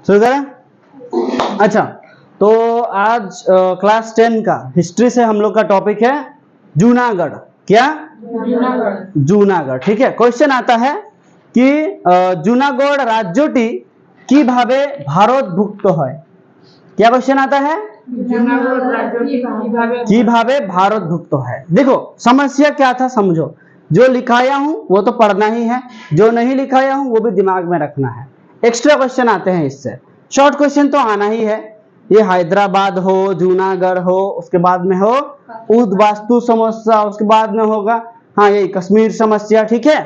शुरू करें। अच्छा, तो आज क्लास 10 का हिस्ट्री से हम लोग का टॉपिक है जूनागढ़। क्या? जूनागढ़। ठीक है। क्वेश्चन आता है कि जूनागढ़ राज्यटी কিভাবে ভারতভুক্ত হয়। क्या क्वेश्चन आता है? কিভাবে भारतभुक्त है। देखो समस्या क्या था समझो, जो लिखाया हूं वो तो पढ़ना ही है, जो नहीं लिखाया हूं वो भी दिमाग में रखना है। एक्स्ट्रा क्वेश्चन आते हैं इससे, शॉर्ट क्वेश्चन तो आना ही है। ये हैदराबाद हो, जूनागढ़ हो, उसके बाद में हो उद्वास्तु समस्या, उसके बाद में होगा हाँ यही कश्मीर समस्या। ठीक है,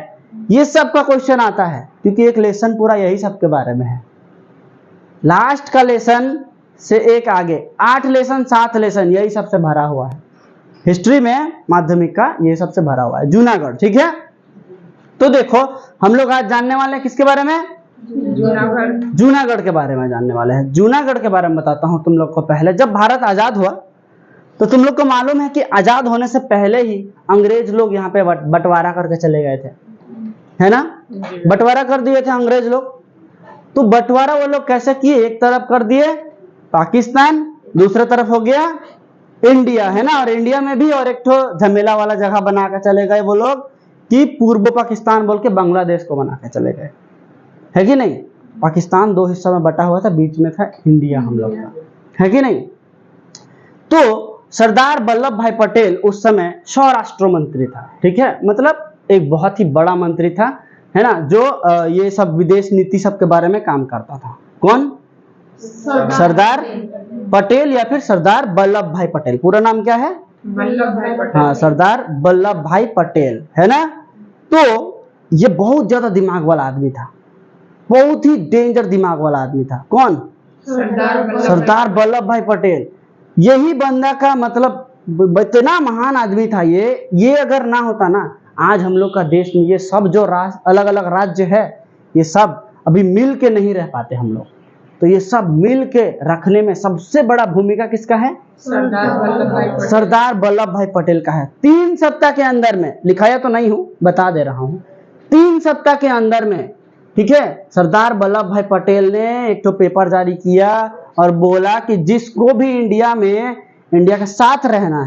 ये सब का क्वेश्चन आता है क्योंकि एक लेसन पूरा यही सब के बारे में है। लास्ट का लेसन से एक आगे 8 लेसन 7 लेसन यही सबसे भरा हुआ है। हिस्ट्री में माध्यमिक का ये सबसे भरा हुआ है जूनागढ़। ठीक है, तो देखो हम लोग आज जानने वाले हैं किसके बारे में? जूनागढ़ के बारे में जानने वाले हैं। जूनागढ़ के बारे में बताता हूं तुम लोग को। पहले जब भारत आजाद हुआ तो तुम लोग को मालूम है कि आजाद होने से पहले ही अंग्रेज लोग यहाँ पे बंटवारा करके चले गए थे, है ना? बंटवारा कर दिए थे अंग्रेज लोग। तो बंटवारा वो लोग कैसे किए? एक तरफ कर दिए पाकिस्तान, दूसरे तरफ हो गया इंडिया, है ना? और इंडिया में भी और एक तो झमेला वाला जगह बना के चले गए वो लोग कि पूर्व पाकिस्तान बोल के बांग्लादेश को बना के चले गए, है कि नहीं? पाकिस्तान 2 हिस्सों में बटा हुआ था, बीच में था इंडिया हम लोग का, है कि नहीं? तो सरदार वल्लभ भाई पटेल उस समय स्वराष्ट्र मंत्री था। ठीक है, मतलब एक बहुत ही बड़ा मंत्री था, है ना? जो ये सब विदेश नीति सब के बारे में काम करता था। कौन? सरदार पटेल या फिर सरदार वल्लभ भाई पटेल। पूरा नाम क्या है? वल्लभ भाई पटेल। हाँ, सरदार वल्लभ भाई पटेल, है ना? तो ये बहुत ज्यादा दिमाग वाला आदमी था, बहुत ही डेंजर दिमाग वाला आदमी था। कौन? सरदार वल्लभ भाई पटेल। यही बंदा का मतलब इतना महान आदमी था ये अगर ना होता ना, आज हम लोग का देश में ये सब जो अलग अलग राज्य है ये सब अभी मिल के नहीं रह पाते हम लोग। तो ये सब मिल के रखने में सबसे बड़ा भूमिका किसका है? सरदार वल्लभ भाई पटेल का है। 3 सप्ताह के अंदर में, लिखाया तो नहीं हूं, बता दे रहा हूं, 3 सप्ताह के अंदर में, ठीक है, सरदार वल्लभ भाई पटेल ने एक तो पेपर जारी किया और बोला कि जिसको भी इंडिया में इंडिया के साथ रहना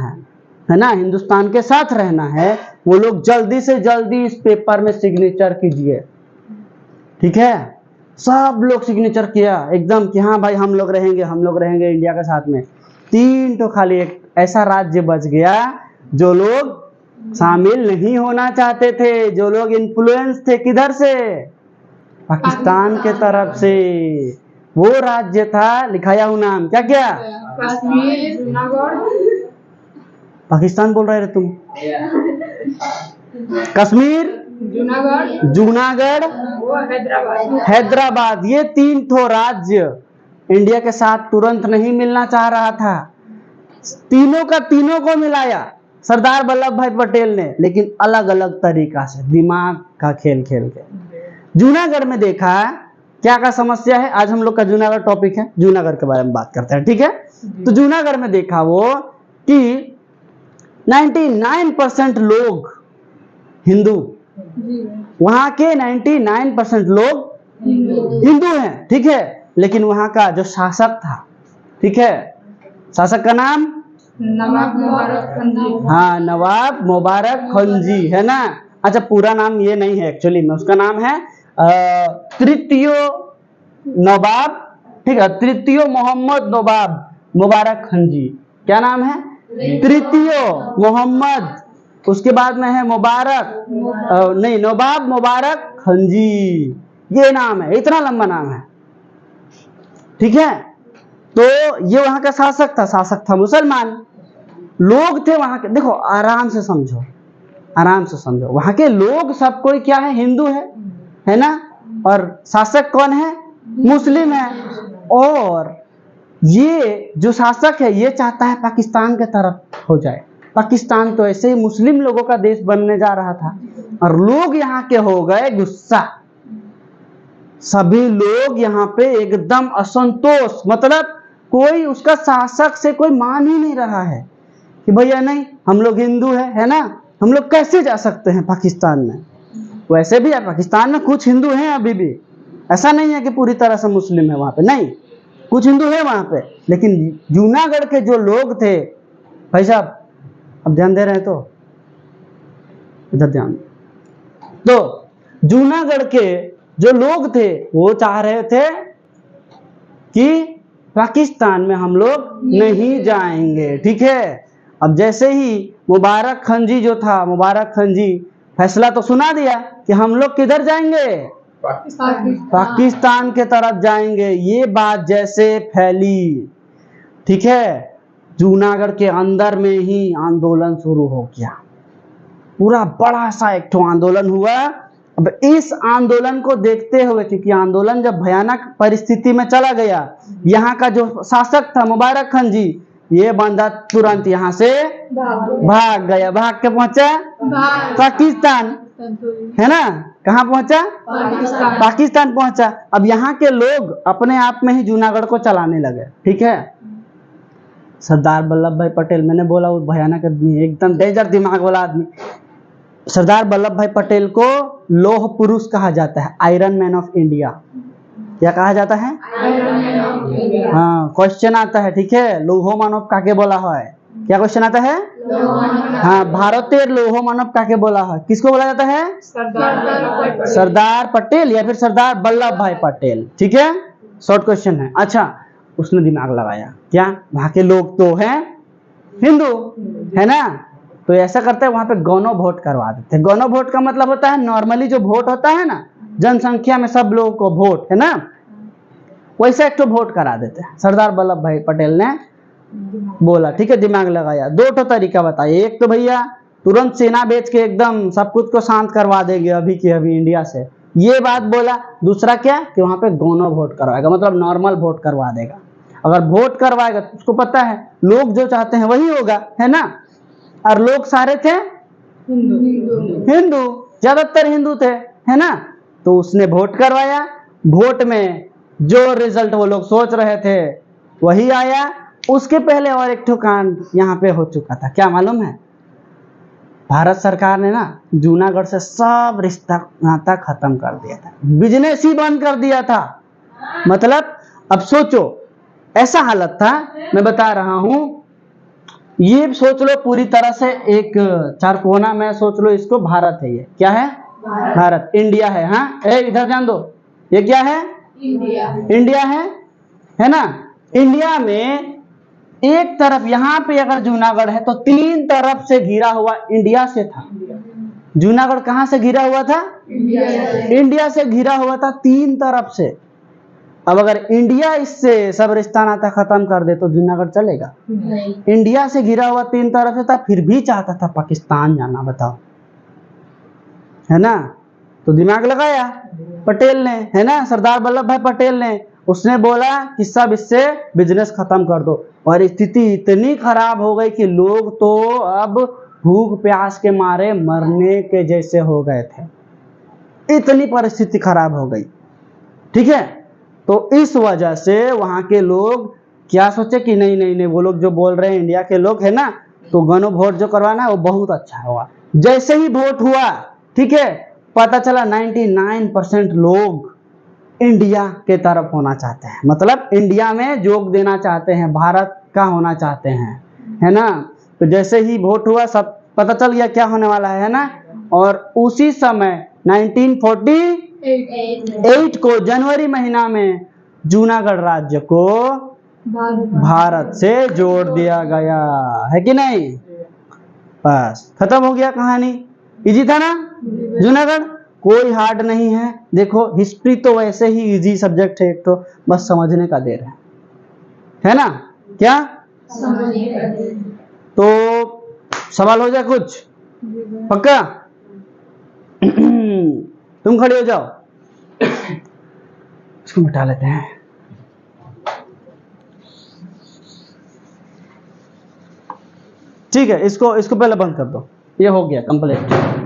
है ना, हिंदुस्तान के साथ रहना है, वो लोग जल्दी से जल्दी इस पेपर में सिग्नेचर कीजिए। ठीक है, सब लोग सिग्नेचर किया एकदम कि हाँ भाई हम लोग रहेंगे इंडिया के साथ में। 3 तो खाली एक ऐसा राज्य बच गया जो लोग शामिल नहीं होना चाहते थे, जो लोग इन्फ्लुएंस थे किधर से? पाकिस्तान के तरफ से। वो राज्य था, लिखाया हूं नाम, क्या क्या? कश्मीर, जूनागढ़। पाकिस्तान बोल रहे थे तुम। कश्मीर, जूनागढ़, हैदराबाद। ये 3 ठो राज्य इंडिया के साथ तुरंत नहीं मिलना चाह रहा था। तीनों का तीनों को मिलाया सरदार वल्लभ भाई पटेल ने, लेकिन अलग अलग तरीका से, दिमाग का खेल खेल के। जूनागढ़ में देखा क्या क्या समस्या है। आज हम लोग का जूनागढ़ टॉपिक है, जूनागढ़ के बारे में बात करते हैं। ठीक है, तो जूनागढ़ में देखा वो कि 99% लोग हिंदू, वहां के 99% लोग हिंदू हैं। ठीक है, लेकिन वहां का जो शासक था, ठीक है, शासक का नाम नवाब मुबारक खंजी। हाँ, नवाब मुबारक खंजी, है ना? अच्छा, पूरा नाम ये नहीं है एक्चुअली में, उसका नाम है तृतीय नवाब, ठीक है, तृतीय मोहम्मद नवाब मुबारक खंजी। क्या नाम है? तृतीय मोहम्मद, उसके बाद में है मुबारक, नहीं, नवाब मुबारक खंजी, ये नाम है, इतना लंबा नाम है। ठीक है, तो ये वहां का शासक था मुसलमान। लोग थे वहां के, देखो आराम से समझो, वहां के लोग सब कोई क्या है? हिंदू है ना? और शासक कौन है? मुस्लिम है। और ये जो शासक है ये चाहता है पाकिस्तान के तरफ हो जाए। पाकिस्तान तो ऐसे ही मुस्लिम लोगों का देश बनने जा रहा था और लोग यहाँ के हो गए गुस्सा। सभी लोग यहाँ पे एकदम असंतोष, मतलब कोई उसका शासक से कोई मान ही नहीं रहा है कि भैया नहीं, हम लोग हिंदू है ना, हम लोग कैसे जा सकते हैं पाकिस्तान में? वैसे भी पाकिस्तान में कुछ हिंदू हैं अभी भी, ऐसा नहीं है कि पूरी तरह से मुस्लिम है वहां पे, नहीं, कुछ हिंदू है वहां पे, लेकिन जूनागढ़ के जो लोग थे, भाई साहब अब ध्यान दे रहे हैं तो इधर ध्यान, तो जूनागढ़ के जो लोग थे वो चाह रहे थे कि पाकिस्तान में हम लोग नहीं जाएंगे, ठीक है। अब जैसे ही मुबारक खान जी जो था, मुबारक खान जी फैसला तो सुना दिया कि हम लोग किधर जाएंगे, पाकिस्तान के तरफ जाएंगे, ये बात जैसे फैली, ठीक है, जूनागढ़ के अंदर में ही आंदोलन शुरू हो गया, पूरा बड़ा सा एक ठो आंदोलन हुआ। अब इस आंदोलन को देखते हुए, क्योंकि आंदोलन जब भयानक परिस्थिति में चला गया, यहाँ का जो शासक था मुबारक खान जी, ये बंदा तुरंत यहाँ से भाग गया, भाग के पहुंचा पाकिस्तान, है ना, कहाँ पहुंचा, पाकिस्तान पहुंचा। अब यहाँ के लोग अपने आप में ही जूनागढ़ को चलाने लगे, ठीक है। सरदार वल्लभ भाई पटेल, मैंने बोला वो भयानक आदमी है, एकदम डेंजर दिमाग वाला आदमी। सरदार वल्लभ भाई पटेल को लौह पुरुष कहा जाता है, आयरन मैन ऑफ इंडिया। क्या कहा जाता है? हाँ, क्वेश्चन आता है, ठीक है, लौह मानव काके बोला है, क्या क्वेश्चन आता है? हाँ, भारतीय लौह मानव काके बोला है, किसको बोला जाता है? सरदार पटेल या फिर सरदार वल्लभ भाई पटेल, ठीक है, शॉर्ट क्वेश्चन है। अच्छा, उसने दिमाग लगाया, क्या वहां के लोग तो हैं हिंदू, है ना, तो ऐसा करते हैं वहां पे गौनो वोट करवा देते हैं। गौनो वोट का मतलब होता है नॉर्मली जो वोट होता है ना, जनसंख्या में सब लोगों को वोट, है ना, वैसा एक तो वोट करा देते हैं। सरदार वल्लभ भाई पटेल ने बोला, ठीक है, दिमाग लगाया, दो तो तरीका बताया, एक तो भैया तुरंत सेना भेज के एकदम सब कुछ को शांत करवा देंगे अभी के अभी इंडिया से, ये बात बोला। दूसरा क्या कि वहां पे गौनो वोट करवाएगा, मतलब नॉर्मल वोट करवा देगा। अगर वोट करवाएगा तो उसको पता है लोग जो चाहते हैं वही होगा, है ना, और लोग सारे थे हिंदू, ज्यादातर हिंदू थे, है ना, तो उसने वोट करवाया। वोट में जो रिजल्ट वो लोग सोच रहे थे वही आया। उसके पहले और एक ठो कांड यहाँ पे हो चुका था, क्या मालूम है? भारत सरकार ने ना जूनागढ़ से सब रिश्ता नाता खत्म कर दिया था, बिजनेस ही बंद कर दिया था। मतलब अब सोचो, ऐसा हालत था, मैं बता रहा हूं, ये सोच लो पूरी तरह से एक चारकोना में सोच लो, इसको भारत है, ये क्या है? भारत, इंडिया है। हाँ, इधर ध्यान दो, ये क्या है? इंडिया है ना। इंडिया में एक तरफ यहाँ पे अगर जूनागढ़ है तो तीन तरफ से घिरा हुआ इंडिया से था। जूनागढ़ कहाँ से घिरा हुआ था? इंडिया से घिरा हुआ था तीन तरफ से। अब अगर इंडिया इससे सब रिश्ता नाता खत्म कर दे तो जूनागढ़ चलेगा? इंडिया से घिरा हुआ तीन तरफ से था, फिर भी चाहता था पाकिस्तान जाना, बताओ, है ना। तो दिमाग लगाया पटेल ने, है ना, सरदार वल्लभ भाई पटेल ने, उसने बोला कि सब इससे बिजनेस खत्म कर दो। और स्थिति इतनी खराब हो गई कि लोग तो अब भूख प्यास के मारे मरने के जैसे हो गए थे, इतनी परिस्थिति खराब हो गई, ठीक है। तो इस वजह से वहां के लोग क्या सोचे कि नहीं नहीं नहीं, वो लोग जो बोल रहे हैं इंडिया के लोग, है ना, तो गनो वोट जो करवाना है वो बहुत अच्छा हुआ। जैसे ही वोट हुआ, ठीक है, पता चला 99% लोग इंडिया के तरफ होना चाहते हैं, मतलब इंडिया में जोग देना चाहते हैं, भारत का होना चाहते हैं, है ना। तो जैसे ही वोट हुआ सब पता चल गया क्या होने वाला है ना। और उसी समय 1948 को जनवरी महीना में जूनागढ़ राज्य को भारत से जोड़ दिया गया, है कि नहीं। बस खत्म हो गया कहानी, इजी था ना। जूनागढ़ कोई हार्ड नहीं है। देखो हिस्ट्री तो वैसे ही इजी सब्जेक्ट है, एक तो बस समझने का देर है ना, क्या तो सवाल हो जाए कुछ? पक्का? तुम खड़े हो जाओ, इसको मिटा लेते हैं। ठीक है, इसको पहले बंद कर दो, ये हो गया कंप्लीट।